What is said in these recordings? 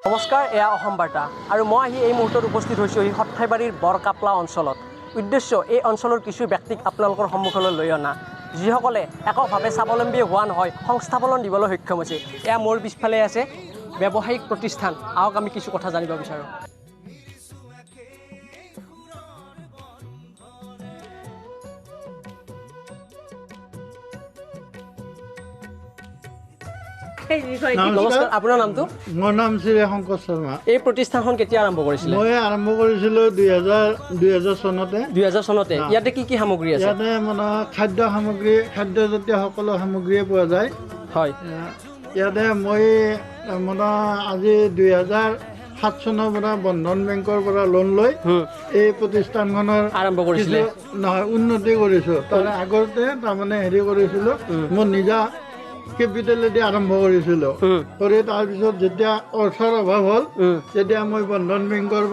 নমস্কাৰ, এয়া অসম বাৰ্তা আৰু মই আহি এই মুহূৰ্তত উপস্থিত হৈছোঁ এই সৰ্থেবাৰীৰ বৰকাপলা অঞ্চলত। উদ্দেশ্য এই অঞ্চলৰ কিছু ব্যক্তিক আপোনালোকৰ সন্মুখলৈ লৈ অনা, যিসকলে এককভাৱে স্বাৱলম্বী হোৱা নহয়, সংস্থাপন দিবলৈ সক্ষম হৈছে। এয়া মোৰ পিছফালে আছে ব্যৱসায়িক প্ৰতিষ্ঠান। আহক আমি কিছু কথা জানিব বিচাৰোঁ। নমস্কাৰ, আপোনাৰ নামটো? মোৰ নাম শ্ৰী শংকৰ শৰ্মা। এই প্ৰতিষ্ঠানখন কেতিয়া আৰম্ভ কৰিছিলে? মই আৰম্ভ কৰিছিলোঁ 2000 চনতে। 2000 চনতে। ইয়াতে কি কি সামগ্ৰী আছে? ইয়াতে মানে খাদ্য সামগ্ৰী, খাদ্যজাতীয় সকলো সামগ্ৰীয়ে পোৱা যায়। হয়। ইয়াতে মই মানে আজি 2007 চনৰ পৰা বন্ধন বেংকৰ পৰা লোন লৈ এই প্ৰতিষ্ঠানখনৰ আৰম্ভ কৰিছিলে? নহয়, উন্নতি কৰিছোঁ। তাৰ আগতে তাৰমানে হেৰি কৰিছিলোঁ, মোৰ নিজা কেপিটেলেদি আৰম্ভ কৰিছিলোঁ। কৰি তাৰপিছত যেতিয়া অৰ্থৰ অভাৱ হ'ল, তেতিয়া মই বন্ধন বেংকৰ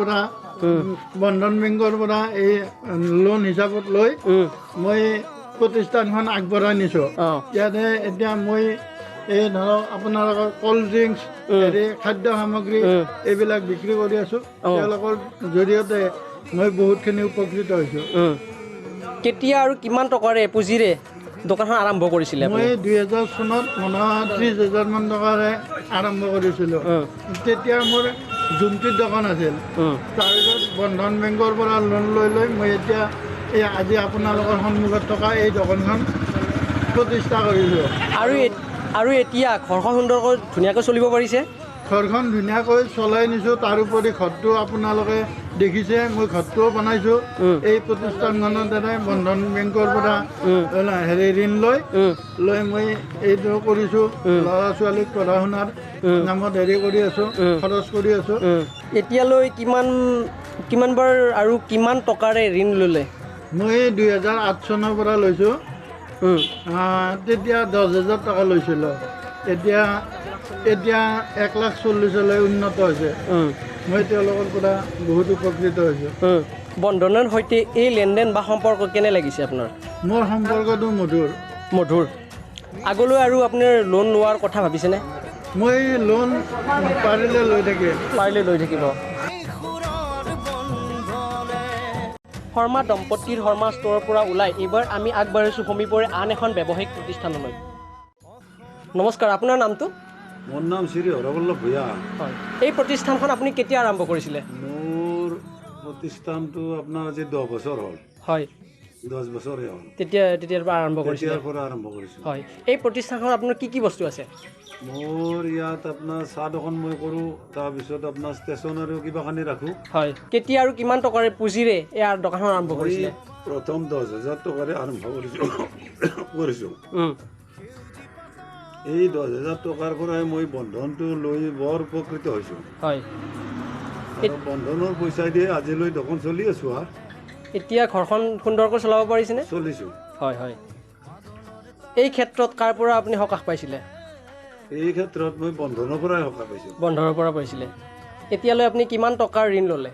পৰা এই লোন হিচাপত লৈ মই প্ৰতিষ্ঠানখন আগবঢ়াই নিছোঁ। ইয়াতে এতিয়া মই এই ধৰক আপোনালোকৰ ক'ল্ড ড্ৰিংকছ, হেৰি খাদ্য সামগ্ৰী এইবিলাক বিক্ৰী কৰি আছোঁ। তেওঁলোকৰ জৰিয়তে মই বহুতখিনি উপকৃত হৈছোঁ। কেতিয়া আৰু কিমান টকাৰে পুঁজিৰে দোকানখন আৰম্ভ কৰিছিলে? মই 2000 চনত 30,000 মান টকাৰে আৰম্ভ কৰিছিলোঁ। তেতিয়া মোৰ জোনটিত দোকান আছিল। তাৰপিছত বন্ধন বেংকৰ পৰা লোন লৈ মই এতিয়া এই আজি আপোনালোকৰ সন্মুখত থকা এই দোকানখন প্ৰতিষ্ঠা কৰিছোঁ। আৰু এতিয়া ঘৰখন সুন্দৰকৈ ধুনীয়াকৈ চলিব পাৰিছে? ঘৰখন ধুনীয়াকৈ চলাই নিছোঁ। তাৰোপৰি ঘৰটো আপোনালোকে দেখিছে, মই ঘৰটোও বনাইছোঁ এই প্ৰতিষ্ঠানখনৰ দ্বাৰাই। বন্ধন বেংকৰ পৰা হেৰি ঋণ লৈ মই এইটো কৰিছোঁ। ল'ৰা ছোৱালীক পঢ়া শুনাৰ নামত হেৰি কৰি আছোঁ, খৰচ কৰি আছোঁ। এতিয়ালৈ কিমান বাৰ আৰু কিমান টকাৰে ঋণ ল'লে? মই 2008 চনৰ পৰা লৈছোঁ। তেতিয়া 10,000 টকা লৈছিলোঁ। এতিয়া 1,40,000লৈ উন্নত হৈছে। মই তেওঁলোকৰ পৰা বহুত উপকৃত হৈছোঁ। বন্ধনৰ সৈতে এই লেনদেন বা সম্পৰ্ক কেনে লাগিছে আপোনাৰ? মোৰ সম্পৰ্কটো মধুৰ। আগলৈ আৰু আপোনাৰ লোন লোৱাৰ কথা ভাবিছেনে? মই লোন পাৰিলে লৈ থাকিব। শৰ্মা দম্পতীৰ শৰ্মা ষ্ট'ৰৰ পৰা ওলাই এইবাৰ আমি আগবাঢ়িছোঁ সমীপৰে আন এখন ব্যৱসায়িক প্ৰতিষ্ঠানলৈ। নমস্কাৰ, আপোনাৰ নামটো? মোৰ নাম শ্ৰী হৰবল্লভ ভূঞা। হয়। এই প্ৰতিষ্ঠানখন আপুনি কেতিয়া আৰম্ভ কৰিছিলে? মোৰ প্ৰতিষ্ঠানটো আপোনাৰ আজি 10 বছৰ হ'ল। হয়। 10 বছৰে হ'ল। তেতিয়াৰ পৰা আৰম্ভ কৰিছিলে? তেতিয়াৰ পৰা আৰম্ভ কৰিছোঁ। হয়। এই প্ৰতিষ্ঠানখনত আপোনাৰ কি বস্তু আছে? মোৰ ইয়াত আপোনাৰ চাহ দোকান মই কৰোঁ, তাৰপিছত আপোনাৰ ষ্টেচনাৰীও কিবাখানি ৰাখোঁ। হয়। কেতিয়া আৰু কিমান টকাৰে পুঁজিৰে এই দোকানখন আৰম্ভ কৰিছিলে? প্ৰথম 10,000 টকাৰে আৰম্ভ কৰিছোঁ। এই 10,000 টকাৰ পৰাই মই বন্ধনটো লৈ বৰ উপকৃত হৈছোঁ। হয়। বন্ধনৰ পইচা দিয়ে আজিলৈ দোকান চলি আছোঁ। এতিয়া ঘৰখন সুন্দৰকৈ চলাব পাৰিছেনে? চলিছোঁ। হয়। এই ক্ষেত্ৰত কাৰ পৰা আপুনি সকাহ পাইছিলে? এই ক্ষেত্ৰত মই বন্ধনৰ পৰাই সকাহ পাইছোঁ। বন্ধনৰ পৰা পাইছিলে। এতিয়ালৈ আপুনি কিমান টকাৰ ঋণ ল'লে?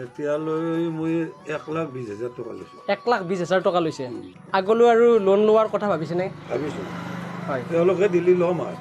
এতিয়ালৈ মই 1,20,000 টকা লৈছোঁ। 1,20,000 টকা লৈছে। আগলৈ আৰু লোন লোৱাৰ কথা ভাবিছেনে? ভাবিছোঁ। হয়। তেওঁলোকে দিলি ল'ম আৰু।